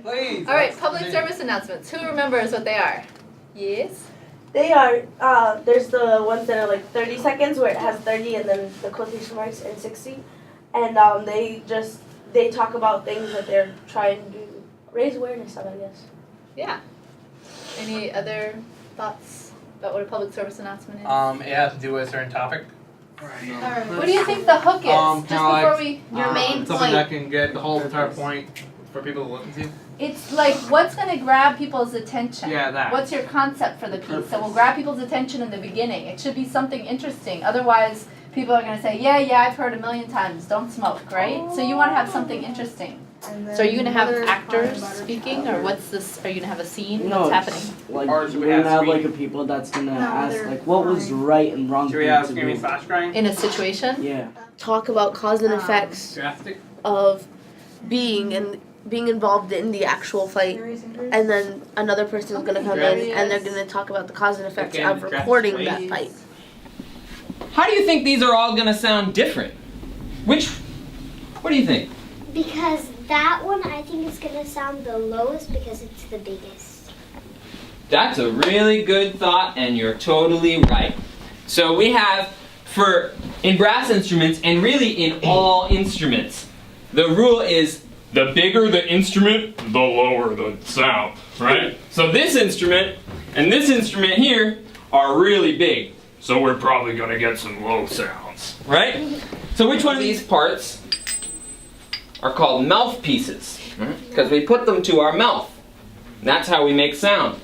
Please. All right, public service announcements. Who remembers what they are? Yes. They are, there's the ones that are like 30 seconds where it has 30 and then the quotation marks and 60. And they talk about things that they're trying to raise awareness of, I guess. Yeah. Any other thoughts about what a public service announcement is? It has to do with a certain topic. Right. What do you think the hook is? Just before we... Your main something point. that can get the whole entire point for people to listen to. It's like, what's going to grab people's attention? Yeah, that. What's your concept for the piece? So we'll grab people's attention in the beginning. It should be something interesting. Otherwise, people are going to say, yeah, I've heard a million times, don't smoke, right? So you want to have something interesting. So are you going to have actors speaking, or what's this? Are you going to have a scene? No, What's happening? Like, Or we're should we gonna have have screen? like a people that's gonna ask like what was right and wrong Should we thing have to screaming do. slash crying? In a situation? Yeah. Talk about cause and effects Drastic? of being involved in the actual fight, and then another person is gonna come in and they're gonna talk about the cause and effects Again, of recording that drastic. fight. How do you think these are all gonna sound different? What do you think? Because that one I think is going to sound the lowest because it's the biggest. That's a really good thought, and you're totally right. So we have, in brass instruments, and really in all instruments, the rule is the bigger the instrument, the lower the sound, right? So this instrument and this instrument here are really big, so we're probably gonna get some low sounds, right? So which one of these parts are called mouthpieces? Because we put them to our mouth. And that's how we make sound.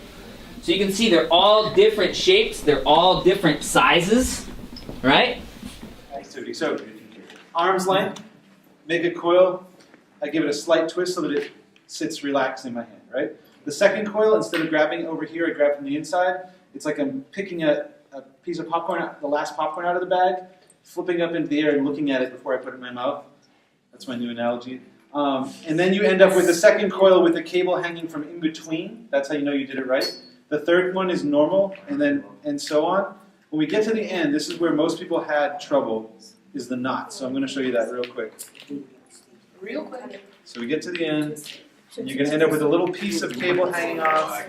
So you can see they're all different shapes, they're all different sizes, right? Activity. So, arm's length, make a coil. I give it a slight twist so that it sits relaxed in my hand, right? The second coil, instead of grabbing over here, I grab from the inside. It's like I'm picking a piece of popcorn, the last popcorn out of the bag, flipping up into the air and looking at it before I put it in my mouth. That's my new analogy. And then you end up with the second coil with a cable hanging from in between. That's how you know you did it right. The third one is normal, and so on. When we get to the end, this is where most people had trouble, is the knot. So I'm going to show you that real quick. Real quick. So we get to the end, and you're going to end up with a little piece of cable hanging off.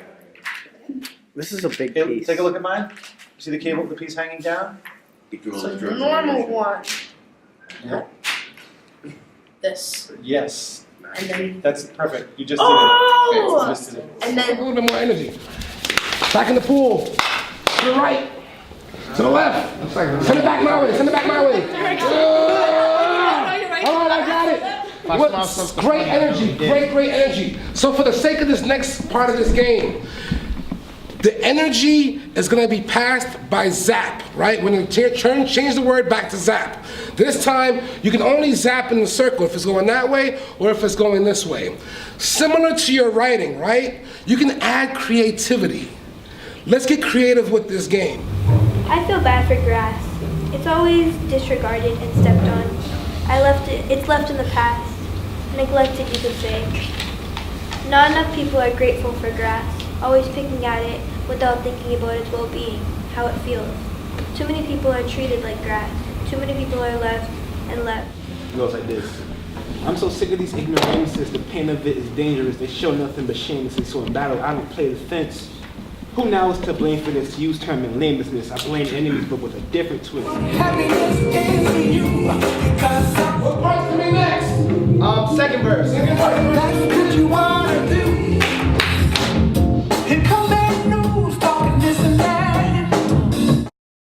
This is a big Okay, piece. take a look at mine. See the cable, the piece hanging down? So the normal one. Yeah. This. Yes. And then. That's perfect. You just Oh! did it. Okay, you just did it. And then. A little bit more energy. Back in the pool. To the right. To the left. Send it back my way. Send it back my way. All right, I got it. What? Great energy. Great energy. So for the sake of this next part of this game, the energy is going to be passed by zap, right? When you change the word back to zap. This time, you can only zap in the circle if it's going that way or if it's going this way. Similar to your writing, right? You can add creativity. Let's get creative with this game. I feel bad for grass. It's always disregarded and stepped on. It's left in the past. Neglected, you could say. Not enough people are grateful for grass, always picking at it without thinking about its well-being, how it feels. Too many people are treated like grass. Too many people are left and left. It goes like this. I'm so sick of these ignorances. The pain of it is dangerous. They show nothing but shamelessly. So in battle, I don't play the fence. Who now is to blame for this used term and lameness? I blame enemies, but with a different twist. Happiness in you. What part's coming next? Second verse. Second verse. That's what you want.